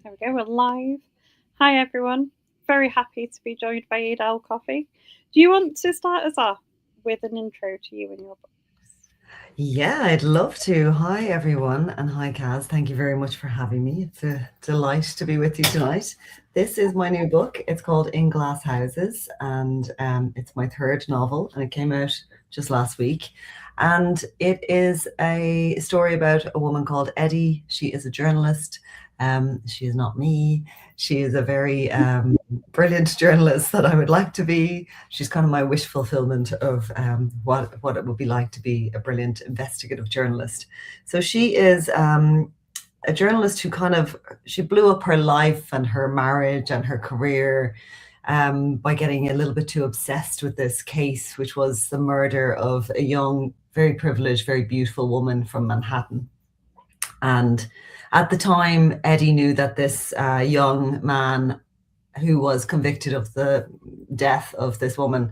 There we go, we're live. Hi everyone. Very happy to be joined by Edel Coffey. Do you want to start us off with an intro to you and your books? Yeah, I'd love to. Hi, everyone, and hi, Kaz. Thank you very much for having me. It's a delight to be with you tonight. This is my new book. It's called In Glass Houses, and it's my third novel, and it came out just last week. And it is a story about a woman called Eddie. She is a journalist. She is not me. She is a very brilliant journalist that I would like to be. She's kind of my wish fulfillment of what it would be like to be a brilliant investigative journalist. So she is a journalist who she blew up her life and her marriage and her career by getting a little bit too obsessed with this case, which was the murder of a young, very privileged, very beautiful woman from Manhattan. And at the time, Eddie knew that this young man who was convicted of the death of this woman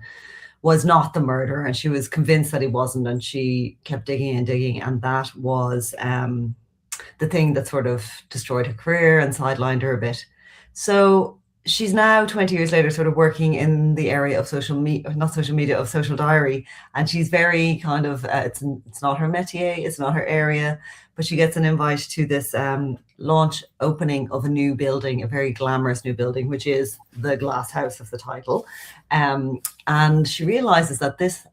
was not the murderer, and she was convinced that he wasn't, and she kept digging and digging, and that was the thing that sort of destroyed her career and sidelined her a bit. So she's now 20 years later sort of working in the area of social media, not social media, of social diary, and she's very kind of it's not her métier, it's not her area, but she gets an invite to this launch opening of a new building, a very glamorous new building, which is the Glass House of the title. And she realizes that this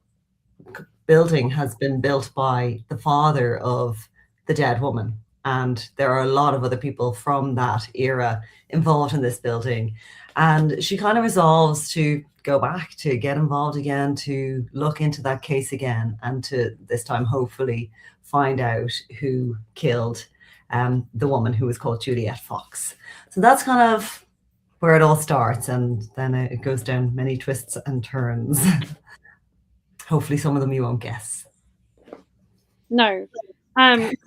building has been built by the father of the dead woman. And there are a lot of other people from that era involved in this building. And she kind of resolves to go back, to get involved again, to look into that case again, and to this time hopefully find out who killed the woman who was called Juliet Fox. So that's kind of where it all starts, and then it goes down many twists and turns. Hopefully some of them you won't guess. No.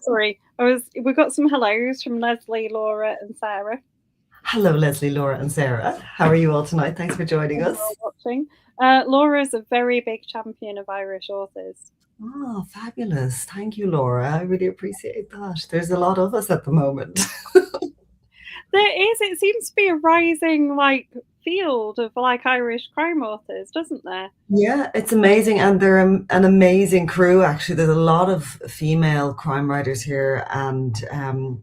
Sorry. We got some hellos from Leslie, Laura, and Sarah. Hello, Leslie, Laura, and Sarah. How are you all tonight? Thanks for joining us. Watching. Laura is a very big champion of Irish authors. Oh, fabulous. Thank you, Laura. I really appreciate that. There's a lot of us at the moment. There is. It seems to be a rising field of Irish crime authors, doesn't there? Yeah, it's amazing, and they're an amazing crew. Actually, there's a lot of female crime writers here, and I'm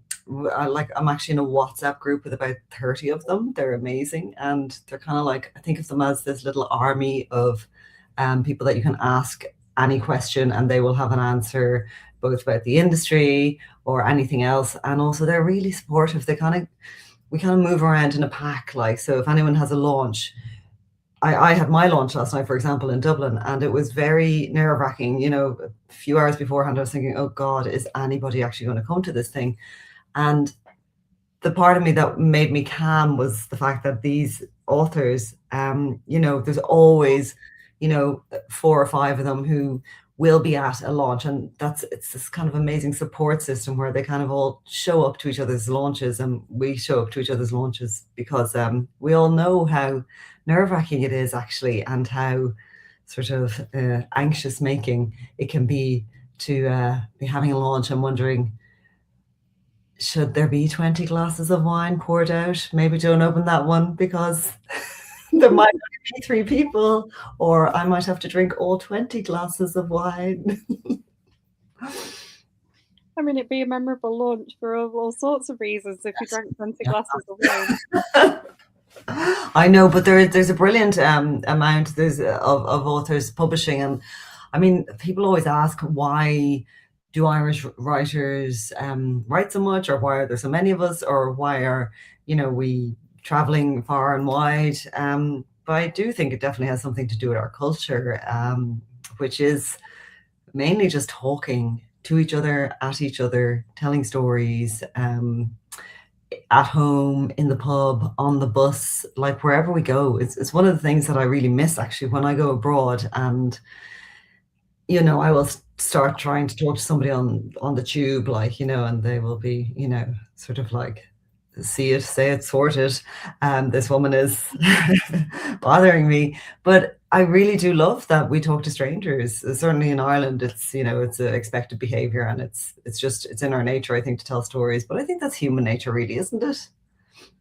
actually in a WhatsApp group with about 30 of them. They're amazing, and they're kind of I think of them as this little army of people that you can ask any question, and they will have an answer, both about the industry or anything else. And also, they're really supportive. We kind of move around in a pack. So if anyone has a launch, I had my launch last night, for example, in Dublin, and it was very nerve-wracking. A few hours beforehand, I was thinking, oh God, is anybody actually going to come to this thing? And the part of me that made me calm was the fact that these authors, there's always, 4 or 5 of them who will be at a launch, and it's this kind of amazing support system where they kind of all show up to each other's launches, and we show up to each other's launches because we all know how nerve-wracking it is actually, and how sort of anxious making it can be to be having a launch and wondering, should there be 20 glasses of wine poured out? Maybe don't open that one because there might be 3 people, or I might have to drink all 20 glasses of wine. I mean, it'd be a memorable launch for all sorts of reasons if you drank 20 glasses of wine. I know, but there's a brilliant amount of authors publishing, and I mean, people always ask, why do Irish writers write so much, or why are there so many of us, or why are we traveling far and wide? But I do think it definitely has something to do with our culture, which is mainly just talking to each other, at each other, telling stories, at home, in the pub, on the bus, wherever we go. It's one of the things that I really miss actually when I go abroad, and I will start trying to talk to somebody on the tube, and they will be, sort of see it, say it, sort it. This woman is bothering me. But I really do love that we talk to strangers. Certainly in Ireland, it's it's an expected behavior, and it's in our nature, I think, to tell stories. But I think that's human nature, really, isn't it?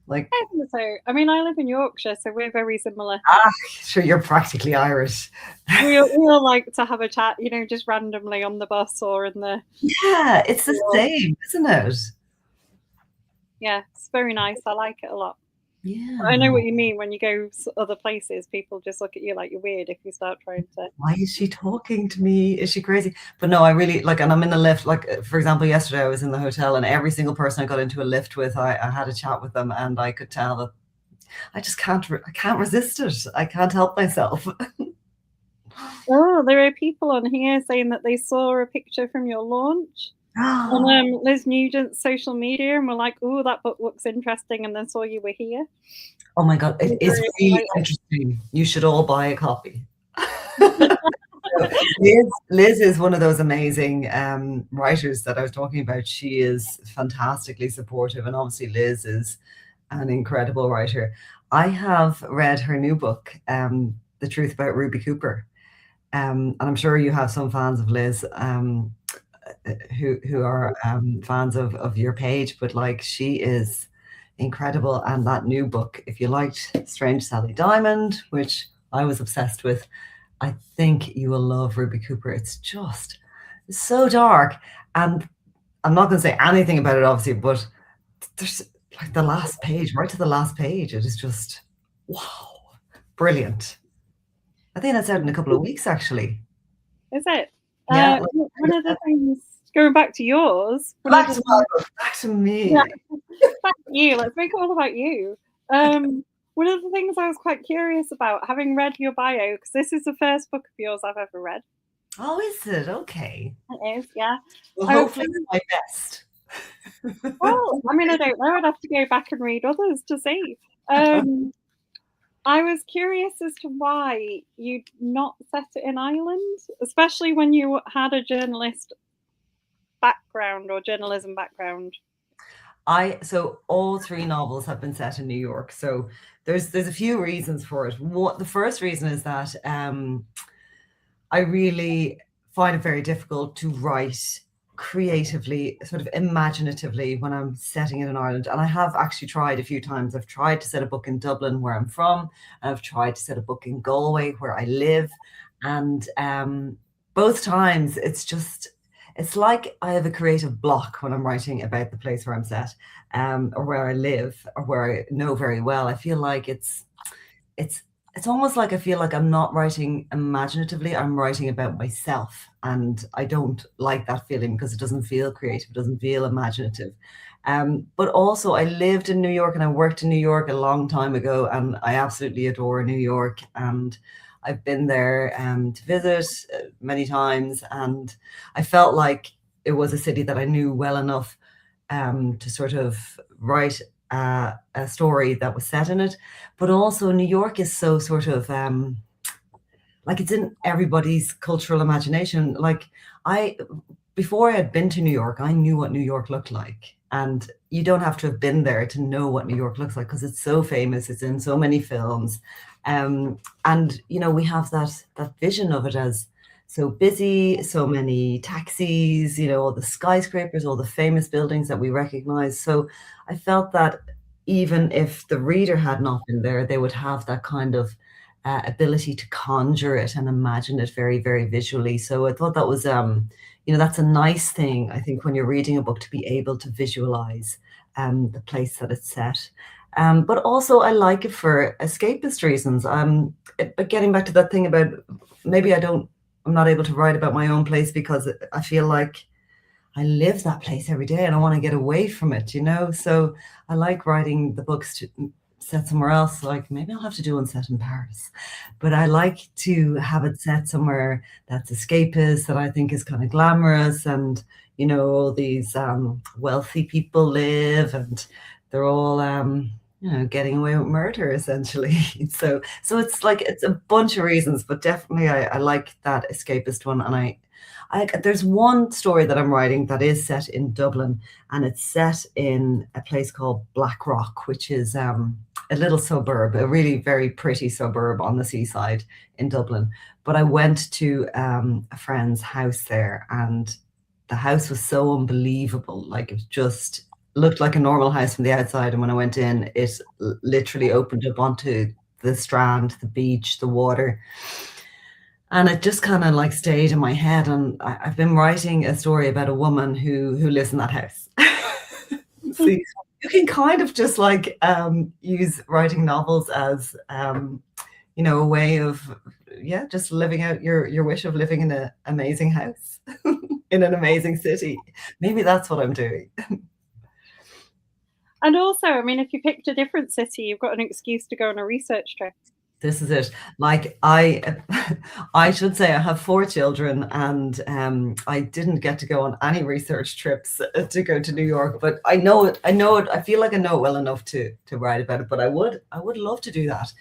Like, I think so. I mean, I live in Yorkshire, so we're very similar. sure, you're practically Irish. We all like to have a chat, just randomly on the bus or in the. Yeah, it's the same, isn't it? Yeah, it's very nice. I like it a lot. I Yeah. know what you mean when you go other places. People just look at you like you're weird if you start trying to. Why is she talking to me? Is she crazy? But no, I really like, and I'm in the lift. Like, for example, yesterday I was in the hotel, and every single person I got into a lift with, I had a chat with them, and I could tell that I just I can't resist it. I can't help myself. Oh, there are people on here saying that they saw a picture from your launch on Liz Nugent's social media and were like, "Oh, that book looks interesting," and then saw you were here. Oh my God, it is really interesting. You should all buy a copy. Liz is one of those amazing writers that I was talking about. She is fantastically supportive, and obviously Liz is an incredible writer. I have read her new book, The Truth About Ruby Cooper. And I'm sure you have some fans of Liz who are fans of your page, but like, she is incredible. And that new book, if you liked Strange Sally Diamond, which I was obsessed with, I think you will love Ruby Cooper. It's just so dark. And I'm not going to say anything about it, obviously, but there's like the last page, right to the last page, it is just, wow, brilliant. I think that's out in a couple of weeks, actually. Is it? Yeah. One of the things, going back to yours. Back to me. Yeah, back to you. Let's make it all about you. One of the things I was quite curious about, having read your bio, because this is the first book of yours I've ever read. Oh, is it? Okay. It is, yeah. Well, hopefully it's my best. Well, I mean, I don't know. I'd have to go back and read others to see. I was curious as to why you'd not set it in Ireland, especially when you had a journalist background or journalism background. So all three novels have been set in New York. So there's a few reasons for it. The first reason is that I really find it very difficult to write creatively, sort of imaginatively, when I'm setting it in Ireland. And I have actually tried a few times. I've tried to set a book in Dublin, where I'm from, and I've tried to set a book in Galway, where I live. And both times it's like I have a creative block when I'm writing about the place where I'm set, or where I live, or where I know very well. I feel like it's almost like I feel like I'm not writing imaginatively, I'm writing about myself. And I don't like that feeling, because it doesn't feel creative, it doesn't feel imaginative. But also, I lived in New York and I worked in New York a long time ago, and I absolutely adore New York. And I've been there to visit many times, and I felt like it was a city that I knew well enough to sort of write a story that was set in it. But also, New York is so sort of like, it's in everybody's cultural imagination. Like, before I had been to New York, I knew what New York looked like. And you don't have to have been there to know what New York looks like, because it's so famous, it's in so many films. And we have that vision of it as so busy, so many taxis, all the skyscrapers, all the famous buildings that we recognize. So I felt that even if the reader had not been there, they would have that kind of ability to conjure it and imagine it very, very visually. So I thought that was, that's a nice thing, I think, when you're reading a book, to be able to visualize the place that it's set. But also, I like it for escapist reasons. But getting back to that thing about maybe I'm not able to write about my own place, because I feel like I live that place every day and I want to get away from it, So I like writing the books set somewhere else. Like, maybe I'll have to do one set in Paris, but I like to have it set somewhere that's escapist, that I think is kind of glamorous, and all these wealthy people live, and they're all getting away with murder, essentially. So it's like, it's a bunch of reasons, but definitely I like that escapist one. And there's one story that I'm writing that is set in Dublin, and it's set in a place called Blackrock, which is a little suburb, a really very pretty suburb on the seaside in Dublin. But I went to a friend's house there, and the house was so unbelievable. Like, it was just looked like a normal house from the outside, and when I went in, it literally opened up onto the strand, the beach, the water. And it just kind of like stayed in my head. And I've been writing a story about a woman who lives in that house. See, you can kind of just like use writing novels as a way of just living out your wish of living in an amazing house in an amazing city. Maybe that's what I'm doing. And also, I mean, if you picked a different city, you've got an excuse to go on a research trip. This is it. Like I should say I have 4 children, and I didn't get to go on any research trips to go to New York, but I know it. I feel like I know it well enough to write about it. But I would love to do that.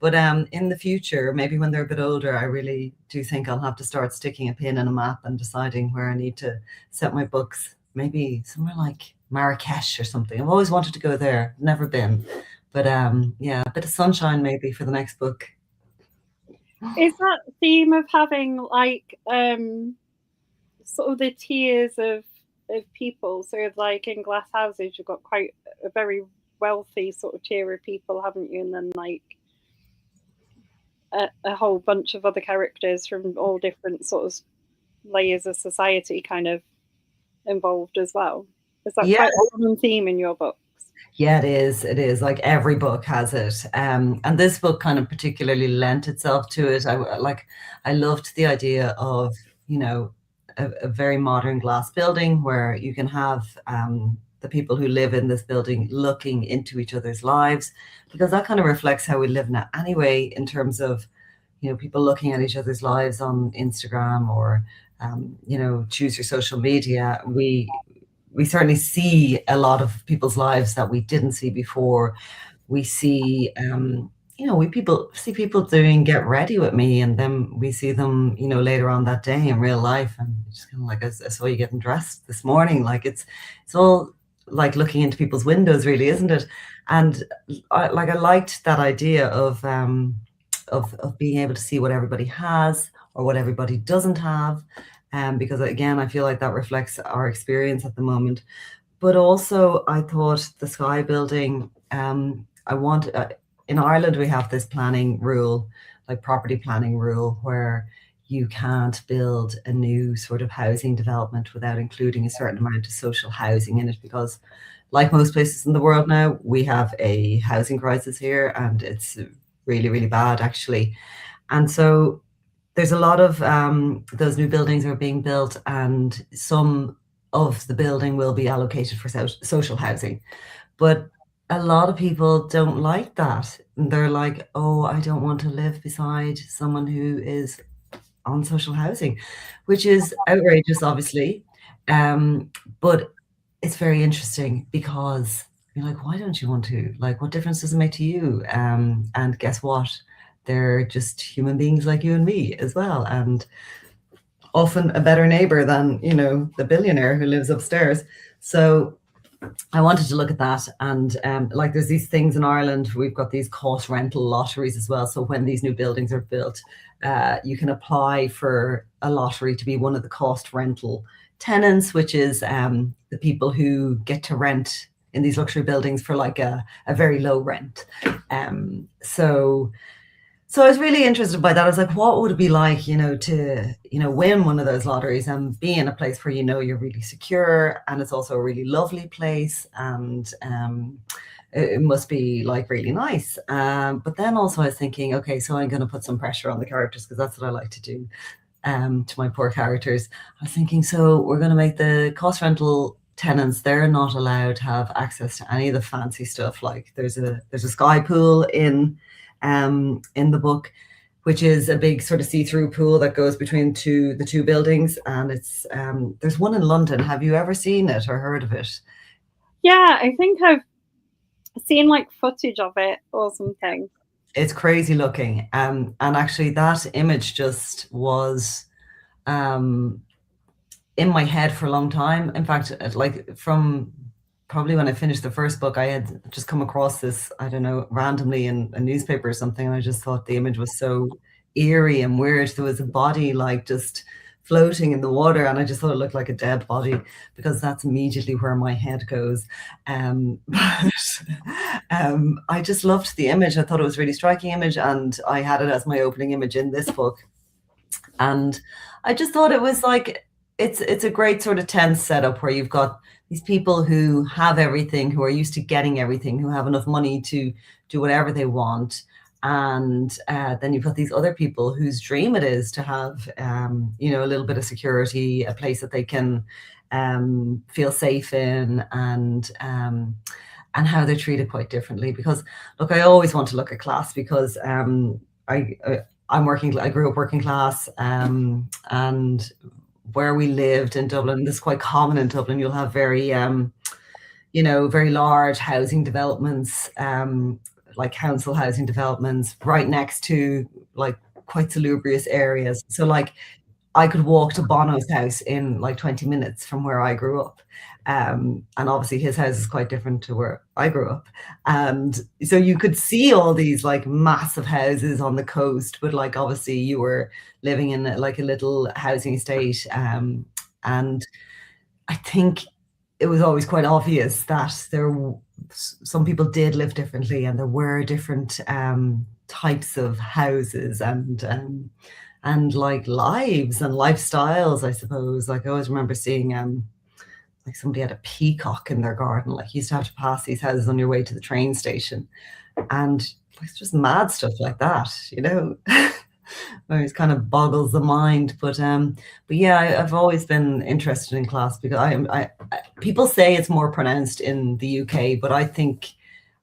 But in the future, maybe when they're a bit older, I really do think I'll have to start sticking a pin in a map and deciding where I need to set my books. Maybe somewhere like Marrakesh or something. I've always wanted to go there. Never been. But a bit of sunshine maybe for the next book. Is that theme of having like sort of the tiers of people? So like in Glass Houses, you've got quite a very wealthy sort of tier of people, haven't you? And then like a whole bunch of other characters from all different sort of layers of society kind of involved as well. Is that quite a common theme in your books? Yeah, it is. It is. Like every book has it. And this book kind of particularly lent itself to it. I loved the idea of, a very modern glass building where you can have the people who live in this building looking into each other's lives, because that kind of reflects how we live now anyway, in terms of, people looking at each other's lives on Instagram or, choose your social media. We certainly see a lot of people's lives that we didn't see before. We see, see people doing Get Ready With Me, and then we see them, later on that day in real life, and just kind of like, I saw you getting dressed this morning. Like it's all like looking into people's windows, really, isn't it? And I liked that idea of being able to see what everybody has or what everybody doesn't have. Because again, I feel like that reflects our experience at the moment. But also, I thought the Sky Building, in Ireland, we have this planning rule, like property planning rule, where you can't build a new sort of housing development without including a certain amount of social housing in it, because like most places in the world now, we have a housing crisis here, and it's really, really bad, actually. And so there's a lot of those new buildings are being built, and some of the building will be allocated for social housing. But a lot of people don't like that. They're like, oh, I don't want to live beside someone who is on social housing, which is outrageous, obviously. But it's very interesting, because you're like, why don't you want to? Like, what difference does it make to you? And guess what? They're just human beings like you and me as well, and often a better neighbor than, the billionaire who lives upstairs. So I wanted to look at that. And like there's these things in Ireland, we've got these cost rental lotteries as well. So when these new buildings are built, you can apply for a lottery to be one of the cost rental tenants, which is the people who get to rent in these luxury buildings for like a very low rent. So I was really interested by that. I was like, what would it be like, to, win one of those lotteries and be in a place where, you're really secure, and it's also a really lovely place, and it must be like really nice. But then also I was thinking, okay, so I'm going to put some pressure on the characters, because that's what I like to do to my poor characters. I was thinking, so we're going to make the cost rental tenants, they're not allowed to have access to any of the fancy stuff. Like there's a sky pool in the book, which is a big sort of see-through pool that goes between the two buildings, and it's there's one in London. Have you ever seen it or heard of it? Yeah, I think I've seen like footage of it or something. It's crazy looking, and actually that image just was in my head for a long time. In fact, like from probably when I finished the first book, I had just come across this, I don't know, randomly in a newspaper or something, and I just thought the image was so eerie and weird. There was a body like just floating in the water, and I just thought it looked like a dead body because that's immediately where my head goes. But I just loved the image. I thought it was a really striking image, and I had it as my opening image in this book. And I just thought it was like it's a great sort of tense setup where you've got these people who have everything, who are used to getting everything, who have enough money to do whatever they want. And then you've got these other people whose dream it is to have, a little bit of security, a place that they can feel safe in, and how they're treated quite differently. Because look, I always want to look at class because I'm working. I grew up working class, and where we lived in Dublin, this is quite common in Dublin. You'll have very large housing developments, like council housing developments, right next to like quite salubrious areas. So like I could walk to Bono's house in like 20 minutes from where I grew up. And obviously his house is quite different to where I grew up. And so you could see all these like massive houses on the coast, but like obviously you were living in like a little housing estate. And I think it was always quite obvious that some people did live differently, and there were different types of houses and like lives and lifestyles, I suppose. Like I always remember seeing like somebody had a peacock in their garden. Like you used to have to pass these houses on your way to the train station, and it's just mad stuff like that, where it kind of boggles the mind. But yeah, I've always been interested in class because people say it's more pronounced in the UK, but I think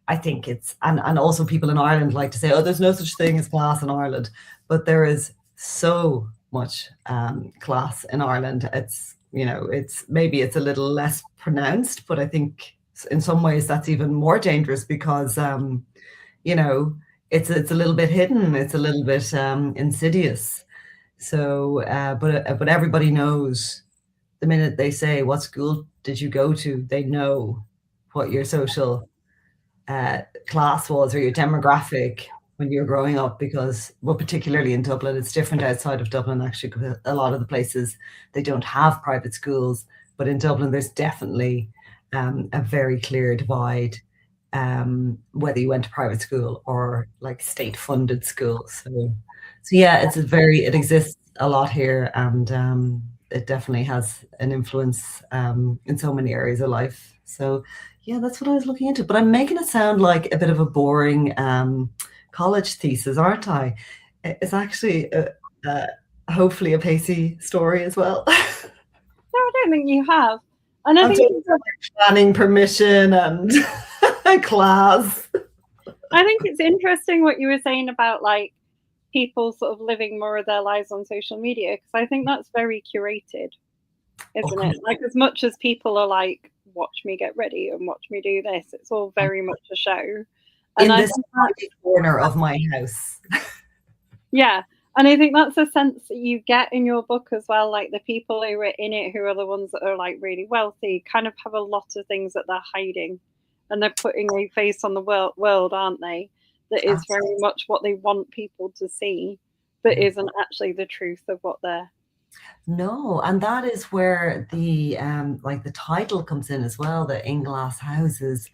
it's, and also people in Ireland like to say, oh, there's no such thing as class in Ireland, but there is so much class in Ireland. It's maybe it's a little less pronounced, but I think in some ways that's even more dangerous because it's a little bit hidden, it's a little bit insidious. So but everybody knows the minute they say, what school did you go to, they know what your social class was or your demographic when you're growing up. Because, well, particularly in Dublin, it's different outside of Dublin actually, because a lot of the places, they don't have private schools, but in Dublin there's definitely a very clear divide, whether you went to private school or like state funded school. So yeah, it exists a lot here, and it definitely has an influence in so many areas of life. So yeah, that's what I was looking into. But I'm making it sound like a bit of a boring college thesis, aren't I? It's actually hopefully a pacey story as well. No, I don't think you have. And I think planning permission and class. I think it's interesting what you were saying about like people sort of living more of their lives on social media, because I think that's very curated, isn't it? Like as much as people are like, watch me get ready and watch me do this, it's all very much a show. And in this corner of my house. Yeah. And I think that's a sense that you get in your book as well. Like the people who are in it, who are the ones that are like really wealthy, kind of have a lot of things that they're hiding, and they're putting a face on the world, aren't they? That is very much what they want people to see, but isn't actually the truth of what they're. No, and that is where the like the title comes in as well. The in glass houses,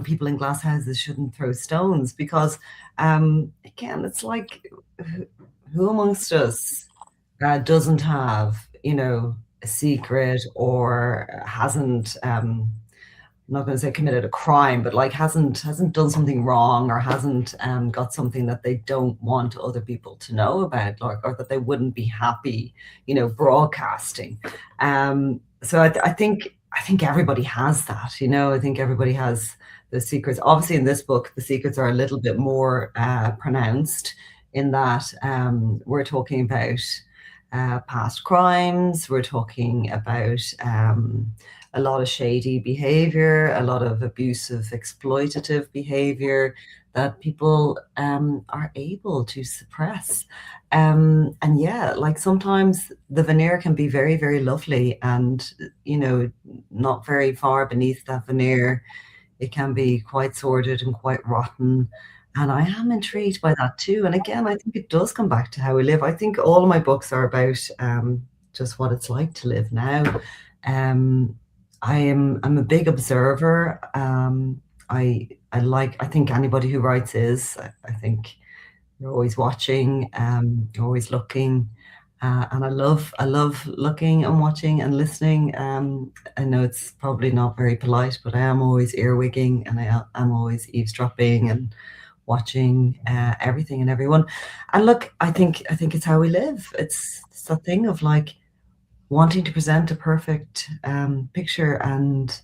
people in glass houses shouldn't throw stones, because again, it's like who amongst us doesn't have a secret, or hasn't I'm not going to say committed a crime, but like hasn't done something wrong, or hasn't got something that they don't want other people to know about, or that they wouldn't be happy, broadcasting. So I think everybody has that. I think everybody has the secrets. Obviously, in this book, the secrets are a little bit more pronounced, in that we're talking about past crimes. We're talking about a lot of shady behavior, a lot of abusive, exploitative behavior that people are able to suppress. And yeah, like sometimes the veneer can be very, very lovely, and not very far beneath that veneer, it can be quite sordid and quite rotten. And I am intrigued by that too. And again, I think it does come back to how we live. I think all of my books are about just what it's like to live now. Um, I'm a big observer. I think anybody who writes is. I think you're always watching, you're always looking, and I love looking and watching and listening. I know it's probably not very polite, but I am always earwigging, and I'm always eavesdropping and watching everything and everyone. And look, I think it's how we live. It's that thing of like wanting to present a perfect picture, and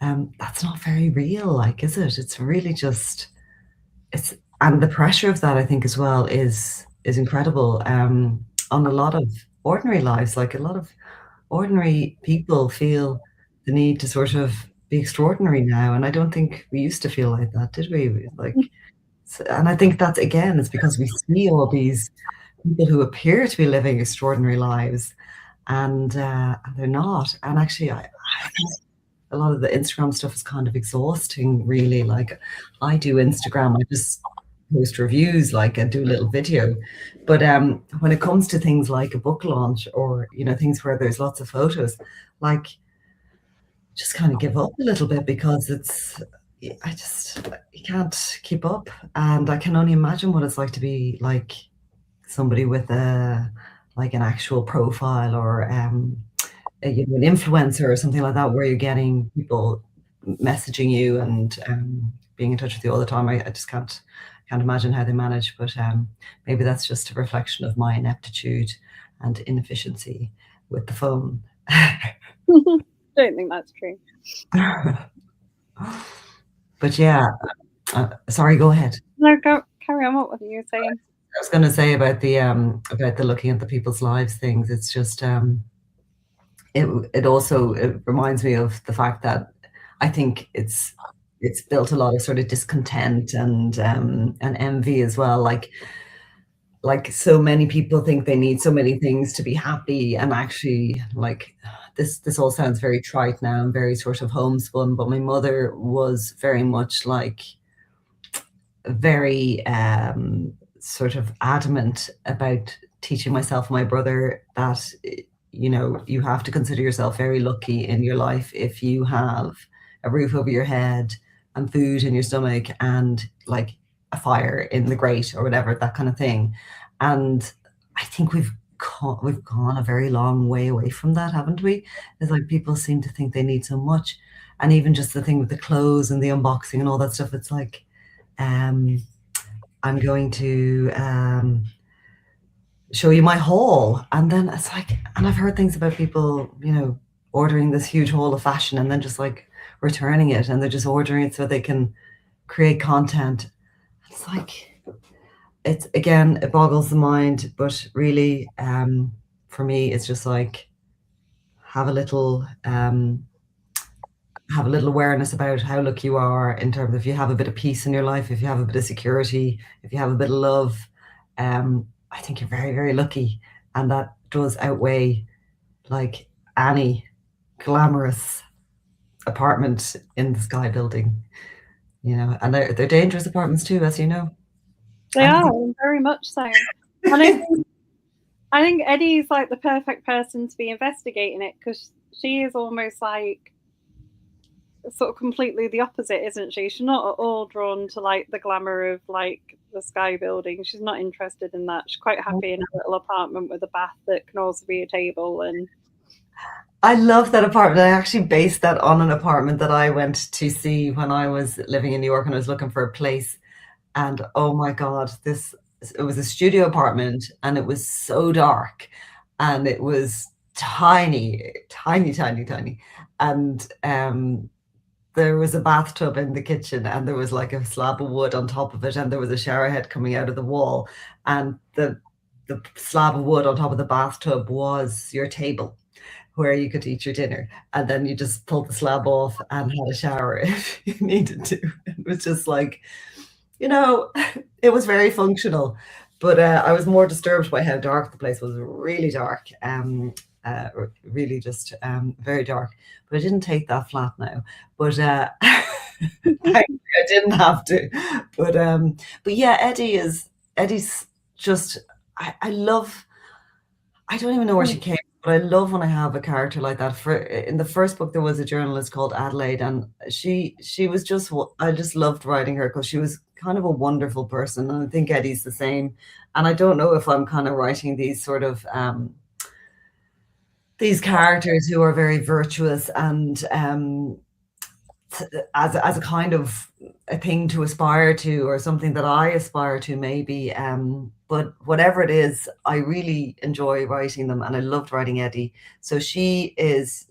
that's not very real, like, is it? It's really just it's and the pressure of that, I think, as well, is incredible, on a lot of ordinary lives. Like, a lot of ordinary people feel the need to sort of be extraordinary now, and I don't think we used to feel like that, did we? Like, and I think that's, again, it's because we see all these people who appear to be living extraordinary lives, and they're not. And actually, I think a lot of the Instagram stuff is kind of exhausting, really. Like, I do Instagram, I just post reviews, like, I do a little video. But when it comes to things like a book launch, or things where there's lots of photos, like, just kind of give up a little bit, because I just you can't keep up. And I can only imagine what it's like to be like somebody with an actual profile, or an influencer or something like that, where you're getting people messaging you and being in touch with you all the time. I just can't imagine how they manage. But maybe that's just a reflection of my ineptitude and inefficiency with the phone. Don't think that's true. But yeah, sorry, go ahead. No, go carry on. What were you saying? I was going to say about the looking at the people's lives things. It's just it reminds me of the fact that I think it's built a lot of sort of discontent and envy as well. Like so many people think they need so many things to be happy, and actually, like, this all sounds very trite now and very sort of homespun, but my mother was very much like very sort of adamant about teaching myself and my brother that you have to consider yourself very lucky in your life if you have a roof over your head and food in your stomach and, like, a fire in the grate or whatever, that kind of thing. And I think we've gone a very long way away from that, haven't we? It's like people seem to think they need so much. And even just the thing with the clothes and the unboxing and all that stuff, it's like, I'm going to show you my haul. And then it's like, and I've heard things about people, ordering this huge haul of fashion and then just like returning it, and they're just ordering it so they can create content. It's like, it boggles the mind. But really, for me, it's just like, have a little awareness about how lucky you are, in terms of, if you have a bit of peace in your life, if you have a bit of security, if you have a bit of love, I think you're very, very lucky. And that does outweigh, like, any glamorous apartment in the sky building, and they're dangerous apartments too, as you know. They are, very much so. And I think Eddie's like the perfect person to be investigating it, because she is almost like sort of completely the opposite, isn't she? She's not at all drawn to, like, the glamour of, like, the sky building. She's not interested in that. She's quite happy in a little apartment with a bath that can also be a table. And I love that apartment. I actually based that on an apartment that I went to see when I was living in New York, and I was looking for a place. And oh my God, it was a studio apartment, and it was so dark, and it was tiny, tiny, tiny, tiny. And there was a bathtub in the kitchen, and there was like a slab of wood on top of it, and there was a shower head coming out of the wall, and the slab of wood on top of the bathtub was your table where you could eat your dinner, and then you just pulled the slab off and had a shower if you needed to. It was just like, it was very functional. But I was more disturbed by how dark the place was. Really dark, really just very dark. But I didn't take that flat now. But I didn't have to. But yeah, Eddie's just, I love. I don't even know where she came But I love when I have a character like that. For in the first book, there was a journalist called Adelaide, and she was just I just loved writing her because she was kind of a wonderful person, and I think Eddie's the same. And I don't know if I'm kind of writing these sort of these characters who are very virtuous and as a kind of a thing to aspire to, or something that I aspire to maybe. But whatever it is, I really enjoy writing them, and I loved writing Eddie. So she is,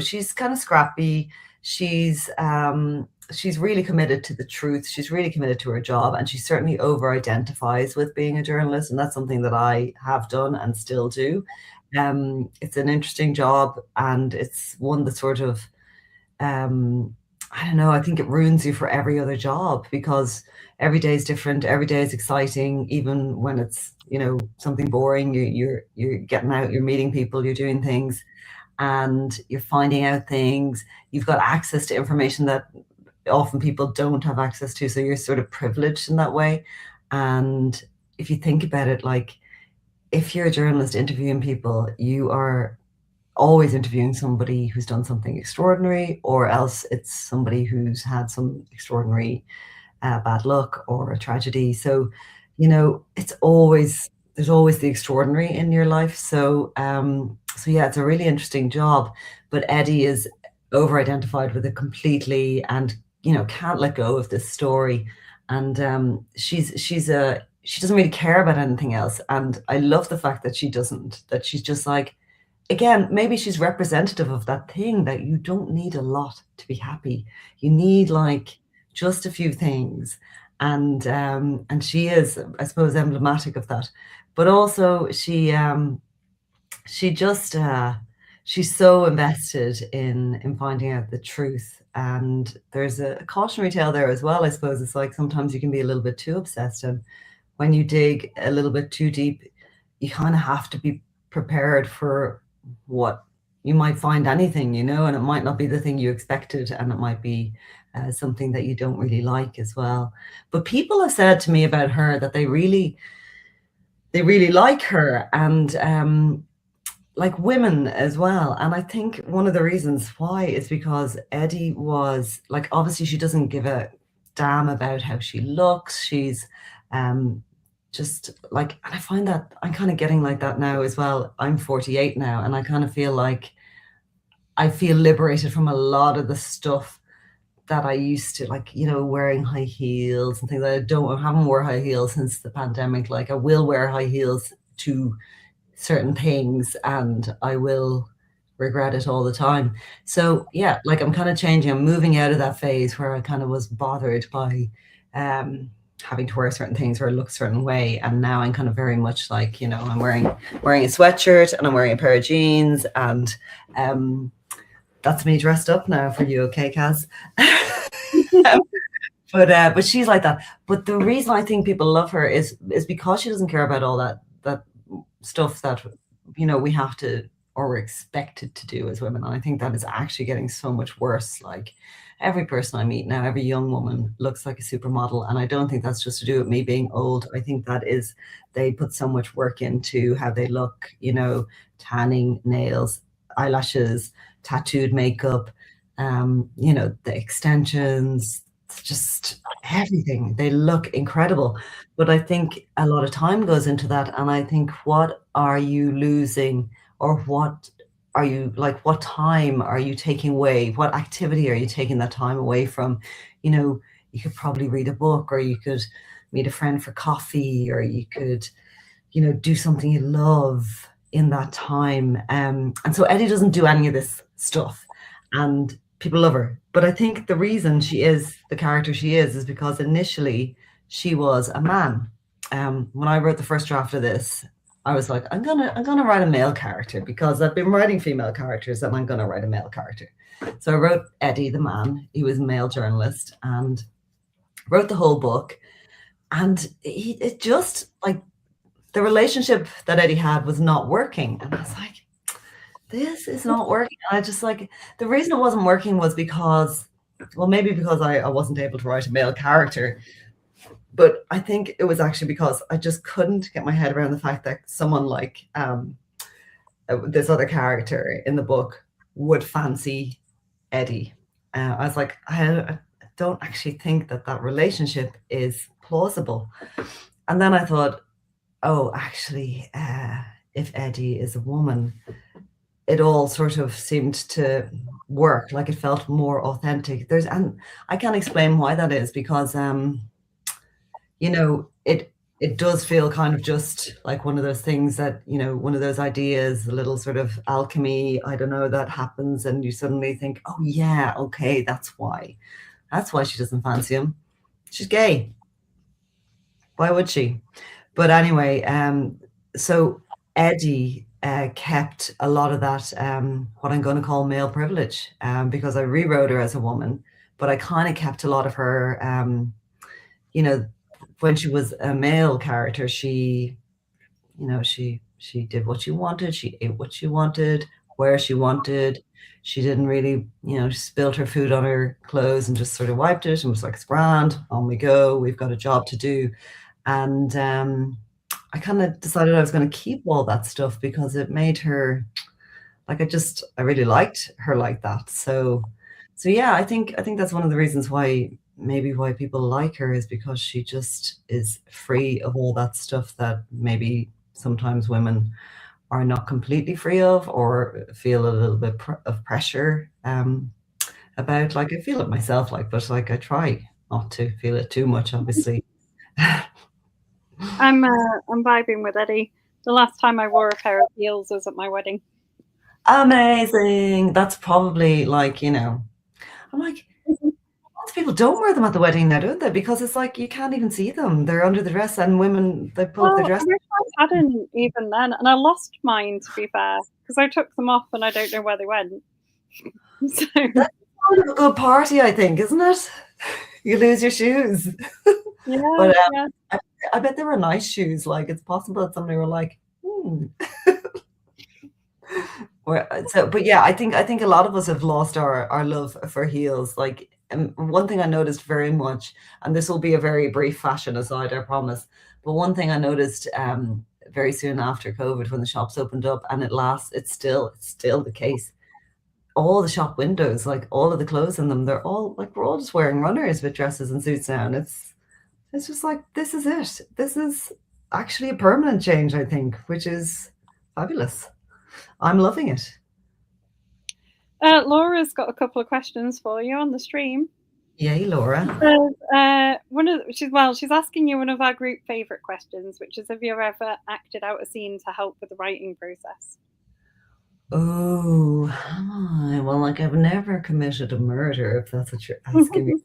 she's kind of scrappy. She's really committed to the truth. She's really committed to her job, and she certainly over identifies with being a journalist, and that's something that I have done and still do. It's an interesting job, and it's one that sort of I don't know, I think it ruins you for every other job, because every day is different, every day is exciting, even when it's, something boring. You're getting out, you're meeting people, you're doing things, and you're finding out things. You've got access to information that often people don't have access to, so you're sort of privileged in that way. And if you think about it, like, if you're a journalist interviewing people, you are always interviewing somebody who's done something extraordinary, or else it's somebody who's had some extraordinary bad luck or a tragedy. So, there's always the extraordinary in your life. So yeah, it's a really interesting job. But Eddie is over-identified with it completely, and can't let go of this story. And she doesn't really care about anything else. And I love the fact that she doesn't, that she's just like, again, maybe she's representative of that thing that you don't need a lot to be happy. You need like just a few things. And she is, I suppose, emblematic of that. But also she just she's so invested in finding out the truth. And there's a cautionary tale there as well, I suppose. It's like sometimes you can be a little bit too obsessed, and when you dig a little bit too deep, you kind of have to be prepared for what you might find, anything, and it might not be the thing you expected, and it might be something that you don't really like as well. But people have said to me about her that they really like her, and like women as well. And I think one of the reasons why is because Eddie was like, obviously she doesn't give a damn about how she looks. She's just like, and I find that I'm kind of getting like that now as well. I'm 48 now, and I kind of feel like I feel liberated from a lot of the stuff that I used to, like, wearing high heels and things. I haven't worn high heels since the pandemic. Like, I will wear high heels to certain things, and I will regret it all the time. So yeah, like, I'm kind of changing. I'm moving out of that phase where I kind of was bothered by having to wear certain things or look a certain way, and now I'm kind of very much like, I'm wearing a sweatshirt, and I'm wearing a pair of jeans, and that's me dressed up now for you, okay, Kaz? But she's like that. But the reason I think people love her is because she doesn't care about all that stuff that we have to, or we're expected to do as women. And I think that is actually getting so much worse. Like, every person I meet now, every young woman looks like a supermodel, and I don't think that's just to do with me being old. I think that is, they put so much work into how they look, tanning, nails, eyelashes, tattooed makeup, the extensions, just everything. They look incredible. But I think a lot of time goes into that. And I think, what are you losing, or what are you, like, what time are you taking away? What activity are you taking that time away from? You could probably read a book, or you could meet a friend for coffee, or you could, do something you love in that time. And so Eddie doesn't do any of this stuff, and people love her. But I think the reason she is the character she is because initially she was a man. When I wrote the first draft of this, I was like, I'm gonna write a male character, because I've been writing female characters, and I'm gonna write a male character. So I wrote Eddie the man. He was a male journalist, and wrote the whole book. And it just, like, the relationship that Eddie had was not working. And I was like, this is not working. And I just, like, the reason it wasn't working was because, well, maybe because I wasn't able to write a male character. But I think it was actually because I just couldn't get my head around the fact that someone like this other character in the book would fancy Eddie. I was like, I don't actually think that that relationship is plausible. And then I thought, oh, actually, if Eddie is a woman, it all sort of seemed to work. Like it felt more authentic. And I can't explain why that is, because it does feel kind of just like one of those things that, one of those ideas, a little sort of alchemy, I don't know, that happens, and you suddenly think, oh yeah, okay, that's why she doesn't fancy him. She's gay. Why would she? But anyway, so Eddie kept a lot of that, what I'm going to call male privilege, because I rewrote her as a woman, but I kind of kept a lot of her, when she was a male character, she did what she wanted, she ate what she wanted, where she wanted. She didn't really, she spilled her food on her clothes and just sort of wiped it and was like, it's grand, on we go, we've got a job to do. And I kind of decided I was going to keep all that stuff because it made her, like, I really liked her like that. So yeah, I think that's one of the reasons why people like her, is because she just is free of all that stuff that maybe sometimes women are not completely free of, or feel a little bit of pressure about. Like, I feel it myself, like, but like I try not to feel it too much, obviously. I'm vibing with Eddie. The last time I wore a pair of heels was at my wedding. Amazing. That's probably like, I'm like, lots of people don't wear them at the wedding now, don't they? Because it's like you can't even see them. They're under the dress, and women, they pull up the dress. I wish I hadn't even then, and I lost mine, to be fair, because I took them off and I don't know where they went. So that's kind of a good party, I think, isn't it? You lose your shoes. Yeah, but yeah. I bet they were nice shoes. Like, it's possible that somebody were like, but yeah, I think a lot of us have lost our love for heels. Like, one thing I noticed very much, and this will be a very brief fashion aside, I promise. But one thing I noticed very soon after COVID, when the shops opened up, and it's still the case. All the shop windows, like all of the clothes in them, they're all like, we're all just wearing runners with dresses and suits now, and it's just like, this is it. This is actually a permanent change, I think, which is fabulous. I'm loving it. Laura's got a couple of questions for you on the stream. Yay, Laura. She's asking you one of our group favourite questions, which is, have you ever acted out a scene to help with the writing process? Oh, well, like, I've never committed a murder, if that's what you're asking me.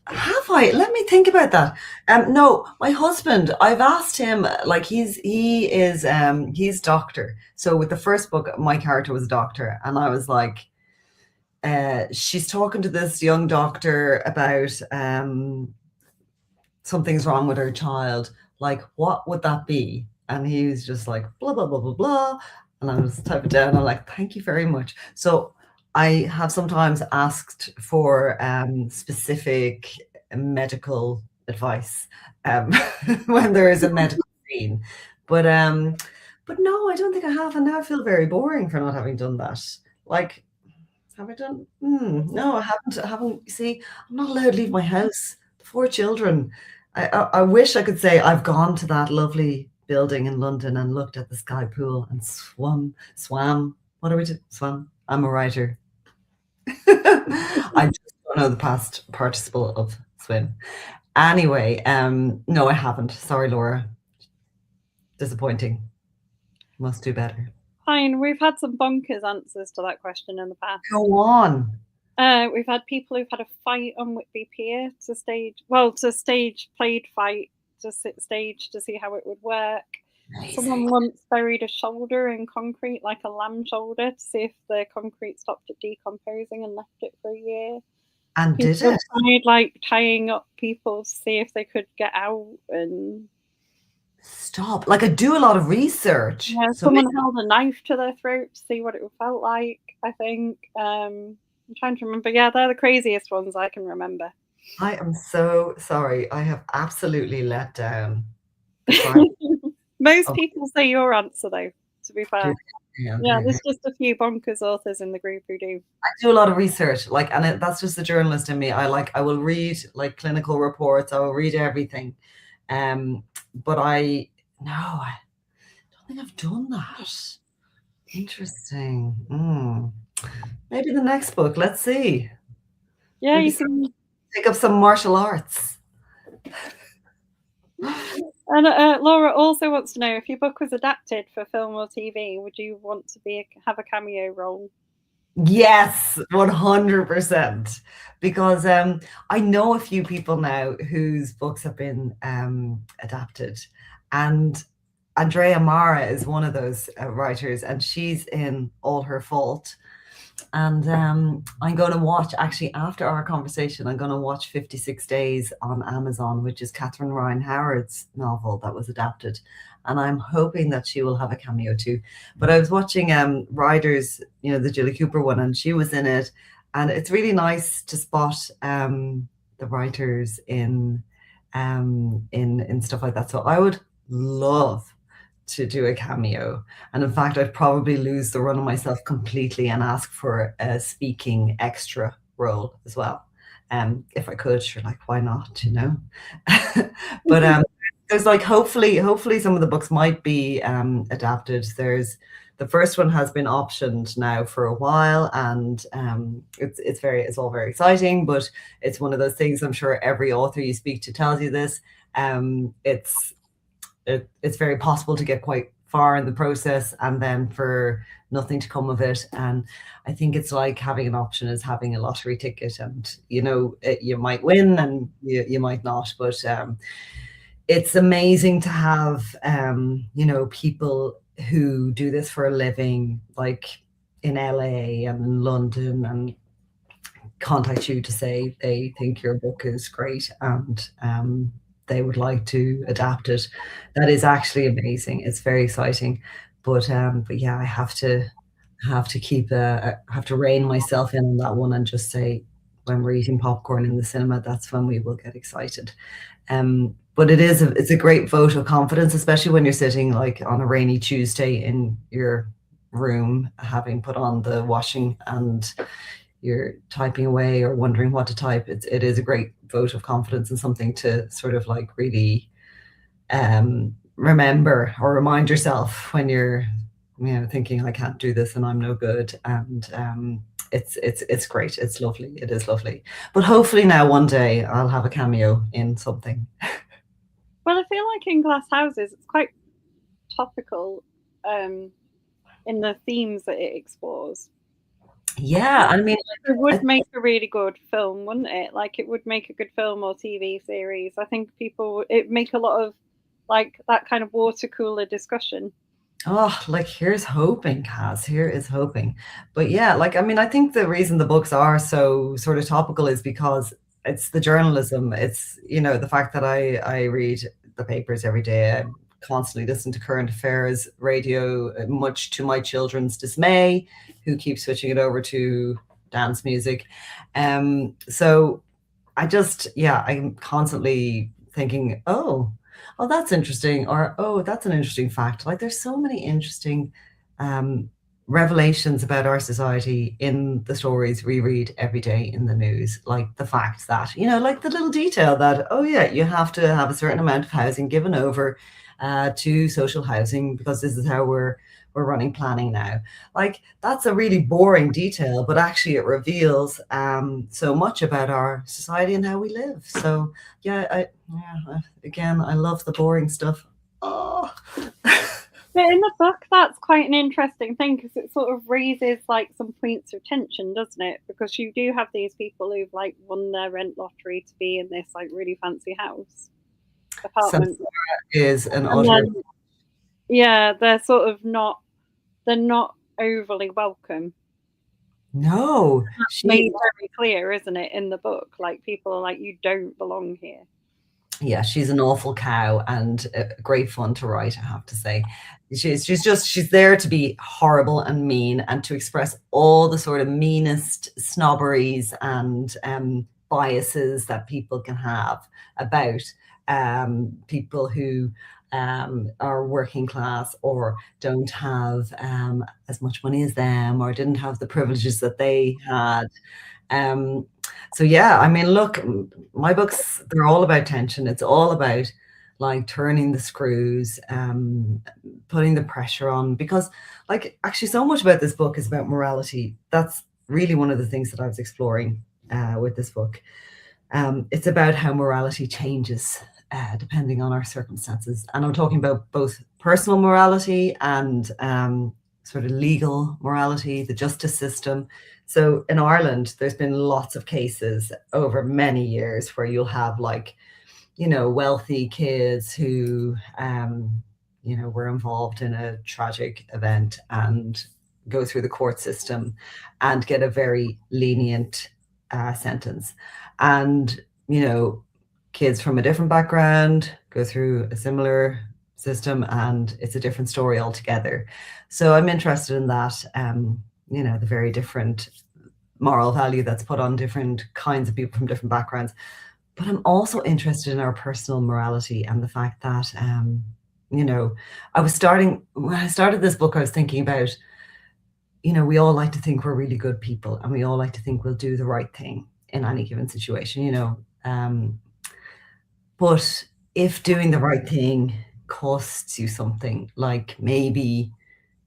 Have I? Let me think about that. No, my husband, I've asked him, like, he's doctor. So with the first book, my character was a doctor, and I was like, she's talking to this young doctor about something's wrong with her child. Like, what would that be? And he was just like, blah, blah, blah, blah, blah. And I was typing down, I'm like, thank you very much. So I have sometimes asked for specific medical advice when there is a medical scene. But no, I don't think I have. And now I feel very boring for not having done that. Like, have I done? No, I haven't. See, I'm not allowed to leave my house. 4 children. I wish I could say I've gone to that lovely building in London and looked at the sky pool and swam. What are we doing? Swam. I'm a writer. I just don't know the past participle of swim. Anyway, no, I haven't. Sorry, Laura. Disappointing. Must do better. Fine. We've had some bonkers answers to that question in the past. Go on. We've had people who've had a fight on Whitby Pier to stage played fight to stage to see how it would work. Amazing. Someone once buried a shoulder in concrete, like a lamb shoulder, to see if the concrete stopped it decomposing, and left it for a year. And people did it? Tried, like, tying up people to see if they could get out. And stop. Like, I do a lot of research. Yeah, someone held a knife to their throat to see what it felt like, I think. I'm trying to remember. Yeah, they're the craziest ones I can remember. I am so sorry. I have absolutely let down. Most people say your answer, though. to be fair. Yeah, there's just a few bonkers authors in the group who do. I do a lot of research, like, and that's just the journalist in me. I will read like clinical reports. I will read everything. But I don't think I've done that. Interesting. Maybe the next book. Let's see. Yeah, Maybe you can pick up some martial arts. And Laura also wants to know, if your book was adapted for film or TV, would you want to have a cameo role? Yes, 100%. Because I know a few people now whose books have been adapted, and Andrea Mara is one of those writers, and she's in All Her Fault. And I'm going to watch, actually, after our conversation, I'm going to watch 56 Days on Amazon, which is Catherine Ryan Howard's novel that was adapted. And I'm hoping that she will have a cameo too. But I was watching Riders, the Julie Cooper one, and she was in it. And it's really nice to spot the writers in stuff like that. So I would love to do a cameo, and in fact I'd probably lose the run of myself completely and ask for a speaking extra role as well, if I could. Sure, like, why not, but there's like, hopefully some of the books might be adapted. There's the first one has been optioned now for a while, and it's all very exciting, but it's one of those things, I'm sure every author you speak to tells you this, it's very possible to get quite far in the process and then for nothing to come of it. And I think it's like having an option is having a lottery ticket, and you might win and you might not, but it's amazing to have people who do this for a living, like in LA and in London, and contact you to say they think your book is great and they would like to adapt it. That is actually amazing. It's very exciting. But yeah, I have to rein myself in on that one and just say, when we're eating popcorn in the cinema, that's when we will get excited. But it's a great vote of confidence, especially when you're sitting like on a rainy Tuesday in your room, having put on the washing, and you're typing away or wondering what to type. It is a great vote of confidence and something to sort of like really remember or remind yourself when you're thinking, I can't do this and I'm no good. And it's great. It's lovely. It is lovely. But hopefully now one day I'll have a cameo in something. Well, I feel like in Glass Houses it's quite topical in the themes that it explores. Yeah, I mean, it would make a really good film, wouldn't it? Like, it would make a good film or TV series. I think it make a lot of like that kind of water cooler discussion. Oh, like, here's hoping, Kaz. Here is hoping. But yeah, like, I mean, I think the reason the books are so sort of topical is because it's the journalism. It's, the fact that I read the papers every day. I constantly listen to current affairs radio, much to my children's dismay, who keep switching it over to dance music. So I'm constantly thinking, oh, that's interesting, or oh, that's an interesting fact. Like, there's so many interesting revelations about our society in the stories we read every day in the news, like the fact that, like the little detail that, oh yeah, you have to have a certain amount of housing given over to social housing because this is how we're running planning now. Like, that's a really boring detail, but actually it reveals so much about our society and how we live. So again, I love the boring stuff. Oh. But in the book, that's quite an interesting thing, because it sort of raises like some points of tension, doesn't it? Because you do have these people who've like won their rent lottery to be in this like really fancy house apartment. Is an utter. Yeah, they're sort of not. They're not overly welcome. No, that's made very clear, isn't it, in the book? Like, people are like, you don't belong here. Yeah, she's an awful cow and great fun to write, I have to say. She's there to be horrible and mean and to express all the sort of meanest snobberies and biases that people can have about people who, are working class or don't have as much money as them or didn't have the privileges that they had. Um, so yeah, I mean, look, my books, they're all about tension. It's all about like turning the screws, putting the pressure on, because like actually so much about this book is about morality. That's really one of the things that I was exploring with this book. It's about how morality changes depending on our circumstances. And I'm talking about both personal morality and sort of legal morality, the justice system. So in Ireland, there's been lots of cases over many years where you'll have like, you know, wealthy kids who, you know, were involved in a tragic event and go through the court system and get a very lenient sentence. And, you know, kids from a different background go through a similar system and it's a different story altogether. So I'm interested in that, you know, the very different moral value that's put on different kinds of people from different backgrounds. But I'm also interested in our personal morality and the fact that, you know, when I started this book, I was thinking about, you know, we all like to think we're really good people and we all like to think we'll do the right thing in any given situation, you know. But if doing the right thing costs you something, like maybe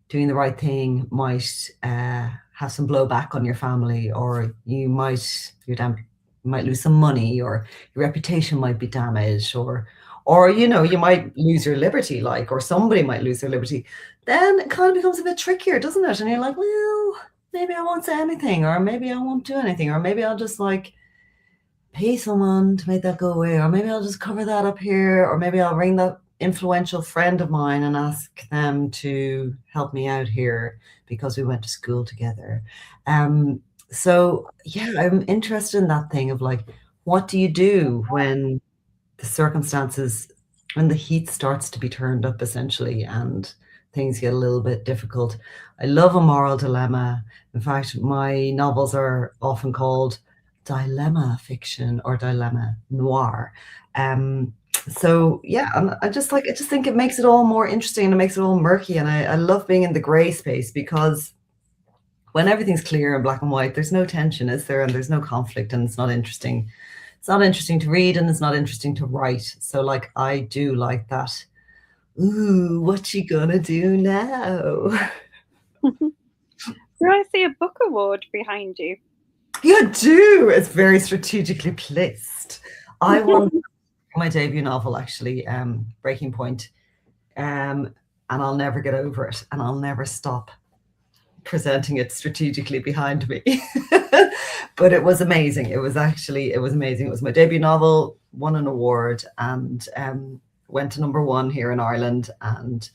doing the right thing might have some blowback on your family, or you might lose some money, or your reputation might be damaged, or you know, you might lose your liberty, like, or somebody might lose their liberty. Then it kind of becomes a bit trickier, doesn't it? And you're like, well, maybe I won't say anything, or maybe I won't do anything, or maybe I'll just like pay someone to make that go away, or maybe I'll just cover that up here, or maybe I'll ring that influential friend of mine and ask them to help me out here because we went to school together. So yeah, I'm interested in that thing of like, what do you do when the circumstances, when the heat starts to be turned up essentially and things get a little bit difficult? I love a moral dilemma. In fact, my novels are often called dilemma fiction or dilemma noir. So yeah, and I just think it makes it all more interesting and it makes it all murky. And I love being in the gray space, because when everything's clear and black and white, there's no tension, is there? And there's no conflict, and it's not interesting. It's not interesting to read and it's not interesting to write. So like I do like that. Ooh, what you gonna do now? Do I see a book award behind you? You do. It's very strategically placed. I won my debut novel, actually, Breaking Point, and I'll never get over it, and I'll never stop presenting it strategically behind me. But it was amazing. It was amazing. It was my debut novel, won an award, and went to #1 here in Ireland. And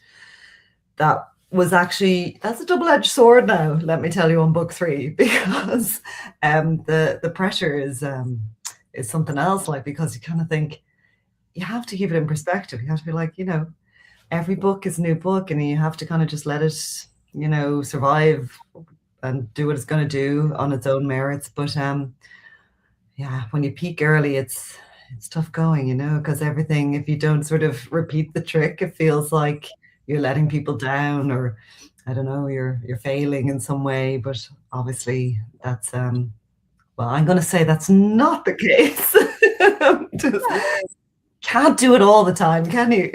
that's a double-edged sword now, let me tell you, on book 3, because the pressure is something else, like, because you kind of think you have to keep it in perspective. You have to be like, you know, every book is a new book, and you have to kind of just let it, you know, survive and do what it's going to do on its own merits. But yeah, when you peak early, it's tough going, you know, because everything, if you don't sort of repeat the trick, it feels like you're letting people down, or I don't know, you're failing in some way. But obviously that's well, I'm going to say that's not the case. Just can't do it all the time, can you?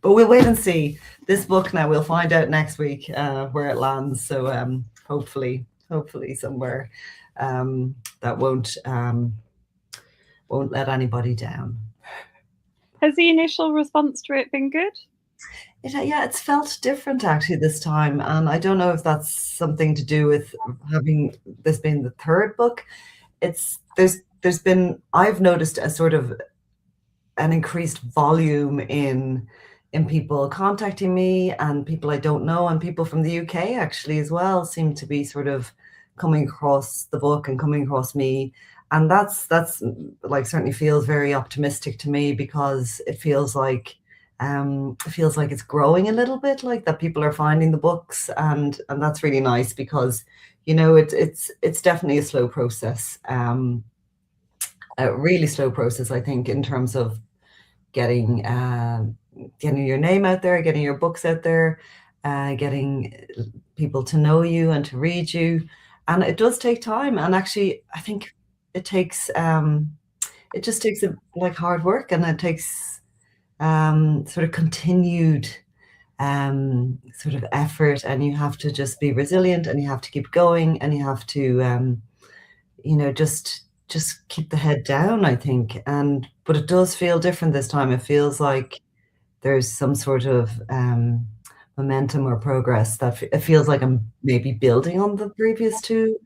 But we'll wait and see. This book now, we'll find out next week where it lands. So hopefully somewhere that won't let anybody down. Has the initial response to it been good? Yeah, it's felt different actually this time, and I don't know if that's something to do with having this being the third book. There's been, I've noticed a sort of an increased volume in people contacting me, and people I don't know, and people from the UK actually as well seem to be sort of coming across the book and coming across me. And that's like certainly feels very optimistic to me, because it feels like it's growing a little bit, like that people are finding the books, and that's really nice, because you know it's definitely a slow process, a really slow process, I think, in terms of getting getting your name out there, getting your books out there, getting people to know you and to read you. And it does take time. And actually, I think it takes it just takes like hard work, and it takes sort of continued sort of effort, and you have to just be resilient, and you have to keep going, and you have to just keep the head down, I think. And but it does feel different this time. It feels like there's some sort of momentum or progress that it feels like I'm maybe building on the previous two.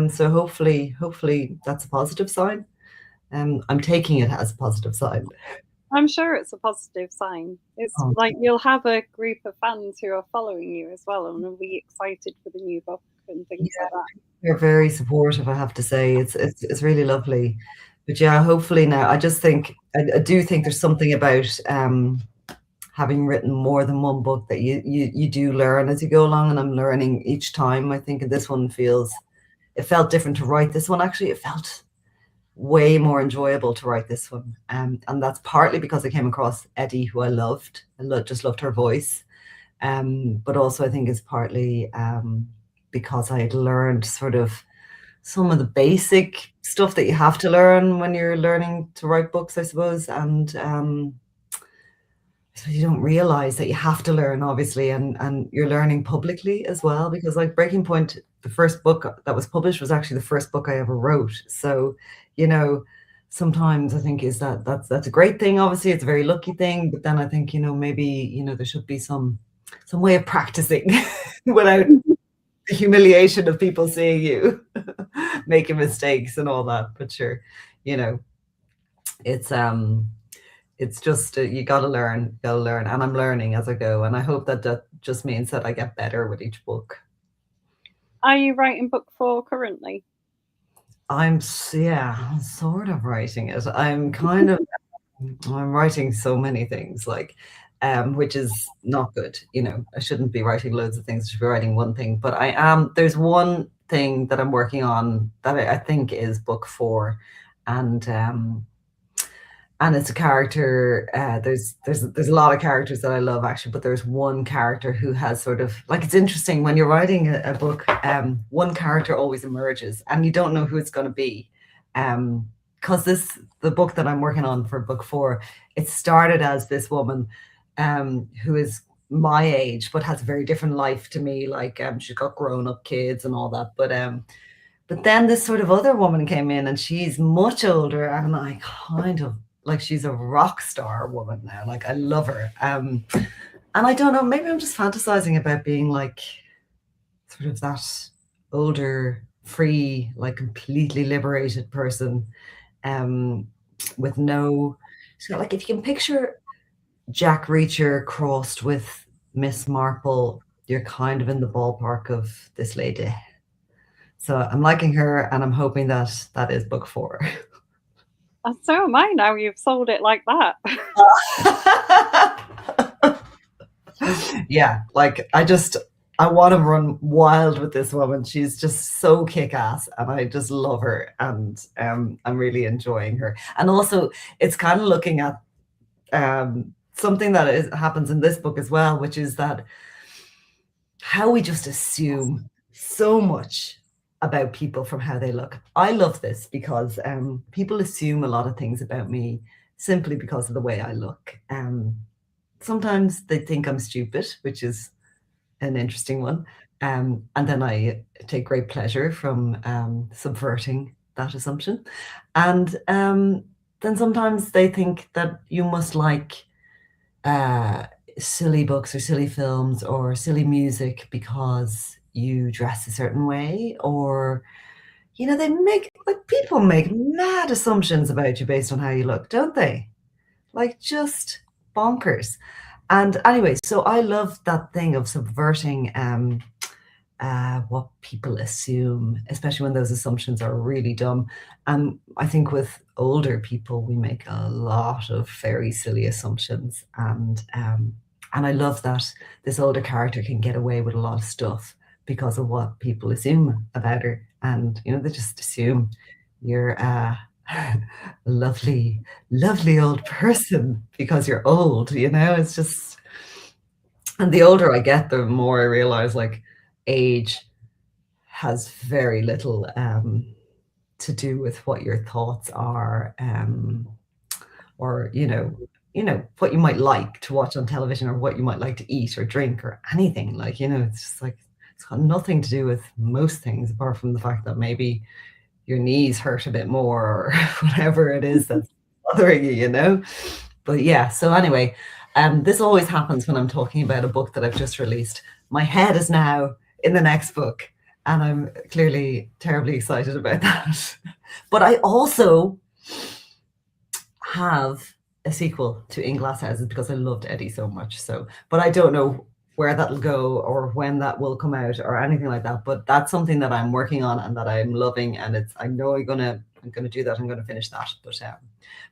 So hopefully that's a positive sign. I'm taking it as a positive sign. I'm sure it's a positive sign. It's Oh, like you'll have a group of fans who are following you as well and will be excited for the new book and things like that. they're very supportive, I have to say. It's really lovely. But yeah, hopefully now, I just think I do think there's something about having written more than one book that you do learn as you go along, and I'm learning each time. I think this one it felt different to write this one. Actually, it felt way more enjoyable to write this one, and that's partly because I came across Eddie, who I loved. Just loved her voice, but also I think it's partly because I had learned sort of some of the basic stuff that you have to learn when you're learning to write books, I suppose. And so you don't realize that you have to learn, obviously, and you're learning publicly as well, because like Breaking Point, the first book that was published was actually the first book I ever wrote. So, sometimes I think that's a great thing. Obviously, it's a very lucky thing, but then I think, maybe, there should be some way of practicing without the humiliation of people seeing you making mistakes and all that. But sure, it's it's just you gotta learn, and I'm learning as I go, and I hope that just means that I get better with each book. Are you writing book 4 currently? I'm sort of writing it. I'm writing so many things, like which is not good. I shouldn't be writing loads of things. I should be writing one thing. But there's one thing that I'm working on that I think is book 4, and it's a character. There's a lot of characters that I love, actually, but there's one character who has sort of like, it's interesting when you're writing a book. One character always emerges, and you don't know who it's going to be. Because the book that I'm working on for book 4, it started as this woman who is my age but has a very different life to me. Like she's got grown up kids and all that, but then this sort of other woman came in, and she's much older, and I kind of like, she's a rock star woman now. Like, I love her. And I don't know, maybe I'm just fantasizing about being like sort of that older, free, like completely liberated person, with no, so like, if you can picture Jack Reacher crossed with Miss Marple, you're kind of in the ballpark of this lady. So I'm liking her, and I'm hoping that that is book 4. And so am I now you've sold it like that. Yeah, like I want to run wild with this woman. She's just so kick-ass, and I just love her, and I'm really enjoying her. And also, it's kind of looking at something that happens in this book as well, which is that how we just assume so much about people from how they look. I love this because people assume a lot of things about me simply because of the way I look. Sometimes they think I'm stupid, which is an interesting one. And then I take great pleasure from subverting that assumption. And then sometimes they think that you must like silly books or silly films or silly music because you dress a certain way, or they make, like, people make mad assumptions about you based on how you look, don't they? Like, just bonkers. And anyway, so I love that thing of subverting what people assume, especially when those assumptions are really dumb. And I think with older people, we make a lot of very silly assumptions, and I love that this older character can get away with a lot of stuff because of what people assume about her. And they just assume you're lovely, lovely old person because you're old, you know? It's just, and the older I get, the more I realize like age has very little to do with what your thoughts are, or what you might like to watch on television, or what you might like to eat or drink or anything. Like, it's just like it's got nothing to do with most things apart from the fact that maybe your knees hurt a bit more or whatever it is that's bothering you. But yeah, so anyway, this always happens when I'm talking about a book that I've just released. My head is now in the next book, and I'm clearly terribly excited about that. But I also have a sequel to In Glass Houses because I loved Eddie so much. So, but I don't know where that'll go or when that will come out or anything like that. But that's something that I'm working on and that I'm loving, and I know I'm gonna do that. I'm gonna finish that.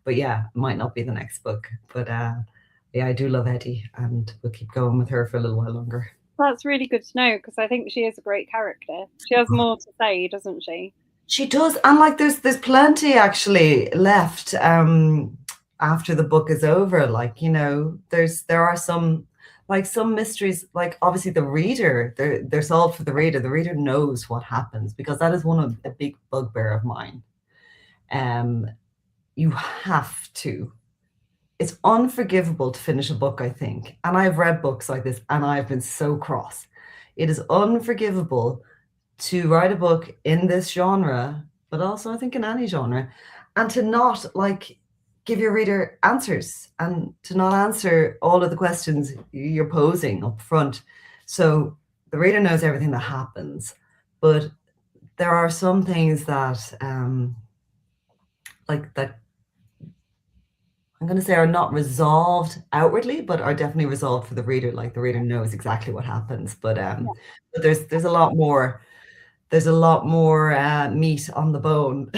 But yeah, it might not be the next book. But yeah, I do love Eddie, and we'll keep going with her for a little while longer. That's really good to know, because I think she is a great character. She has more to say, doesn't she? She does, and like there's plenty actually left after the book is over. Like, there are some mysteries, like obviously the reader, they're solved for the reader. The reader knows what happens, because that is one of a big bugbear of mine. You have to. It's unforgivable to finish a book, I think. And I've read books like this and I've been so cross. It is unforgivable to write a book in this genre, but also I think in any genre, and to not like give your reader answers, and to not answer all of the questions you're posing up front. So the reader knows everything that happens, but there are some things that that I'm going to say are not resolved outwardly, but are definitely resolved for the reader. Like the reader knows exactly what happens, but there's a lot more. There's a lot more meat on the bone.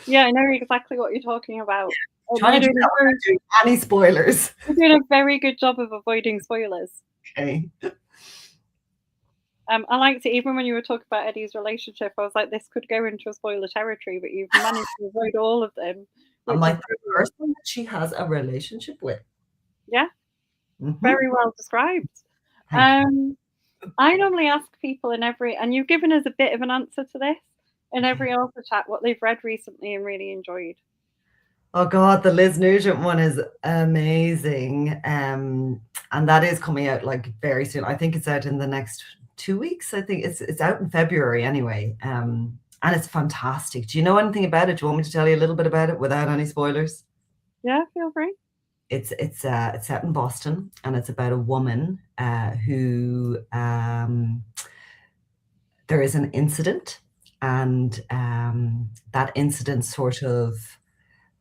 Yeah, I know exactly what you're talking about. Trying to do any spoilers. You're doing a very good job of avoiding spoilers. Okay. I liked it, even when you were talking about Eddie's relationship, I was like, this could go into a spoiler territory, but you've managed to avoid all of them. I'm like the person that she has a relationship with. Yeah, very well described. I normally ask people and you've given us a bit of an answer to this, in every author chat, what they've read recently and really enjoyed. Oh God, the Liz Nugent one is amazing. And that is coming out like very soon. I think it's out in the next 2 weeks. I think it's out in February anyway. And it's fantastic. Do you know anything about it? Do you want me to tell you a little bit about it without any spoilers? Yeah, feel free. It's set in Boston, and it's about a woman who there is an incident, and that incident sort of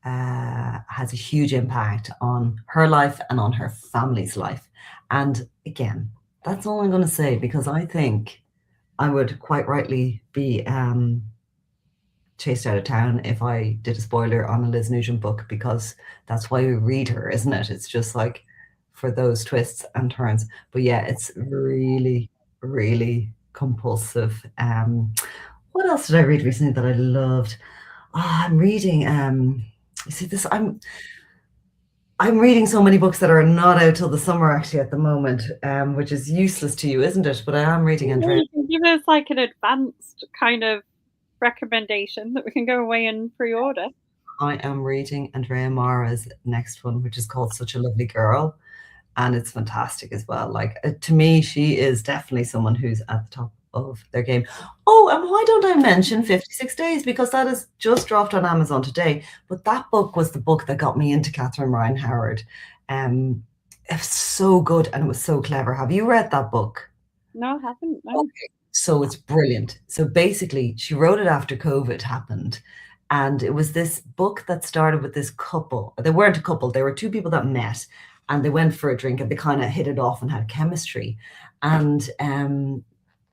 has a huge impact on her life and on her family's life. And again, that's all I'm going to say, because I think I would quite rightly be chased out of town if I did a spoiler on a Liz Nugent book, because that's why we read her, isn't it? It's just like for those twists and turns. But yeah, it's really, really compulsive. What else did I read recently that I loved? I'm reading you see this, I'm reading so many books that are not out till the summer actually at the moment, which is useless to you, isn't it? But I am reading Andrea. You can give us like an advanced kind of recommendation that we can go away and pre-order. I am reading Andrea Mara's next one, which is called Such a Lovely Girl, and it's fantastic as well. Like to me, she is definitely someone who's at the top of their game. Oh, and why don't I mention 56 Days, because that is just dropped on Amazon today. But that book was the book that got me into Catherine Ryan Howard. It was so good and it was so clever. Have you read that book? No, I haven't. No. Okay. So it's brilliant. So basically, she wrote it after COVID happened. And it was this book that started with this couple. They weren't a couple. They were two people that met, and they went for a drink, and they kind of hit it off and had chemistry. And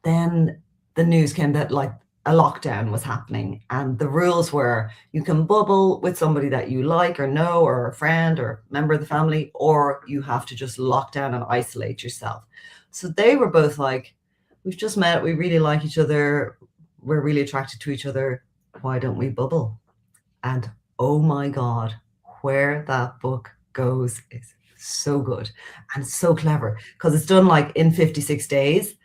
then the news came that like a lockdown was happening, and the rules were you can bubble with somebody that you like or know, or a friend or member of the family, or you have to just lock down and isolate yourself. So they were both like, we've just met, we really like each other, we're really attracted to each other, why don't we bubble? And oh my God, where that book goes is so good and so clever because it's done like in 56 days,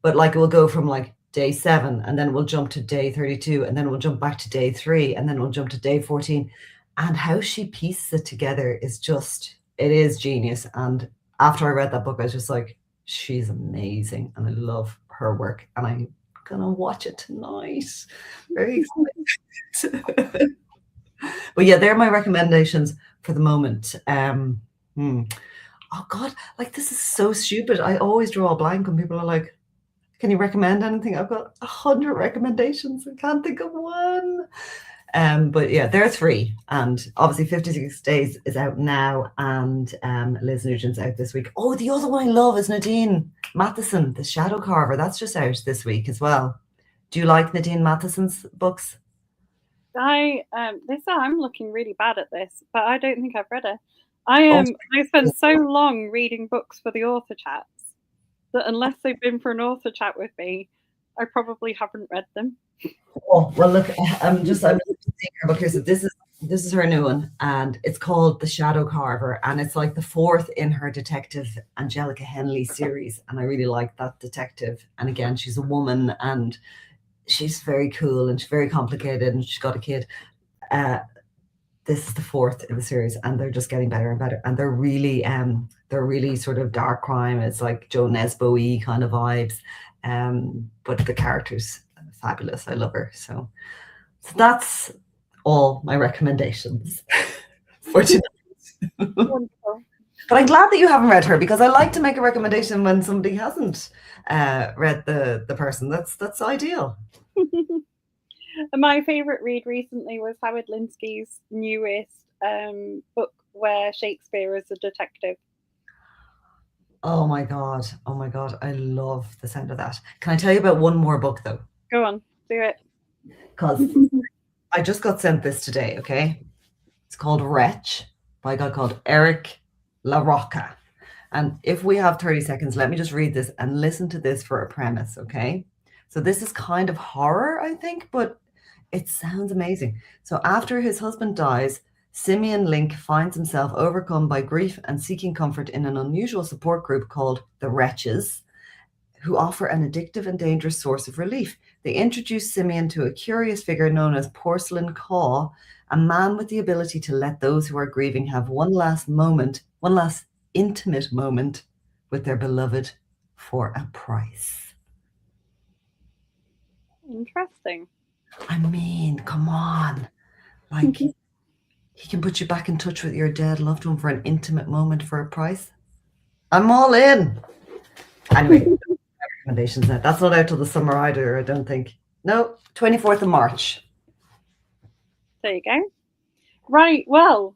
but like it will go from like day 7 and then we'll jump to day 32 and then we'll jump back to day 3 and then we'll jump to day 14. And how she pieces it together is just, it is genius. And after I read that book, I was just like, she's amazing and I love her work and I'm gonna watch it tonight. Very excited. But yeah, they're my recommendations for the moment. Oh God, like this is so stupid. I always draw a blank when people are like, can you recommend anything? I've got 100 recommendations. I can't think of one. But yeah, there are 3. And obviously 56 Days is out now and Liz Nugent's out this week. Oh, the other one I love is Nadine Matheson, The Shadow Carver. That's just out this week as well. Do you like Nadine Matheson's books? I'm looking really bad at this, but I don't think I've read it. I spent so long reading books for the author chats that unless they've been for an author chat with me, I probably haven't read them. Oh well, look, I'm just seeing her book here. So this is her new one, and it's called The Shadow Carver, and it's like the 4th in her detective Angelica Henley series, and I really like that detective. And again, she's a woman, and she's very cool, and she's very complicated, and she's got a kid. This is the 4th in the series, and they're just getting better and better, and they're really sort of dark crime. It's like Joe Nesbo-y kind of vibes, but the characters fabulous. I love her. So that's all my recommendations for tonight. Wonderful. But I'm glad that you haven't read her because I like to make a recommendation when somebody hasn't read the person. That's ideal. My favourite read recently was Howard Linsky's newest book where Shakespeare is a detective. Oh my God. I love the sound of that. Can I tell you about one more book though? Go on, do it. Because I just got sent this today, okay? It's called Wretch by a guy called Eric LaRocca. And if we have 30 seconds, let me just read this and listen to this for a premise, okay? So this is kind of horror, I think, but it sounds amazing. So after his husband dies, Simeon Link finds himself overcome by grief and seeking comfort in an unusual support group called the Wretches, who offer an addictive and dangerous source of relief. They introduce Simeon to a curious figure known as Porcelain Caw, a man with the ability to let those who are grieving have one last intimate moment with their beloved for a price. Interesting. I mean, come on. Like, he can put you back in touch with your dead loved one for an intimate moment for a price. I'm all in. Anyway, recommendations now. That's not out till the summer either, I don't think. No, 24th of March. There you go. Right, well,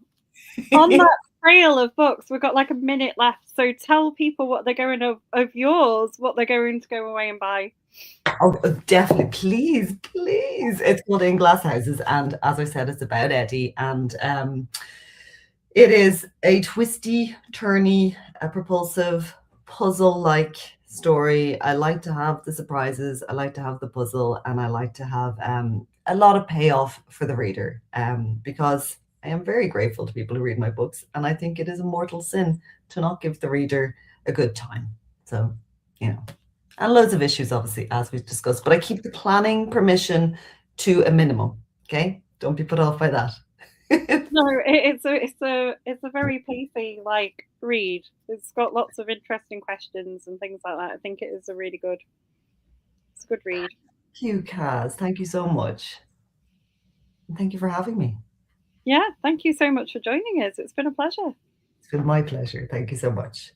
on that trail of books, we've got like a minute left. So tell people what they're going of yours, what they're going to go away and buy. Oh, definitely. Please. It's called In Glass Houses. And as I said, it's about Eddie. And it is a twisty, turny, propulsive, puzzle-like story. I like to have the surprises. I like to have the puzzle. And I like to have a lot of payoff for the reader because I am very grateful to people who read my books. And I think it is a mortal sin to not give the reader a good time. So, and loads of issues, obviously, as we've discussed. But I keep the planning permission to a minimum. Okay, don't be put off by that. No, it's a very pacey read. It's got lots of interesting questions and things like that. I think it is it's a good read. Thank you, Kaz. Thank you so much. And thank you for having me. Yeah, thank you so much for joining us. It's been a pleasure. It's been my pleasure. Thank you so much.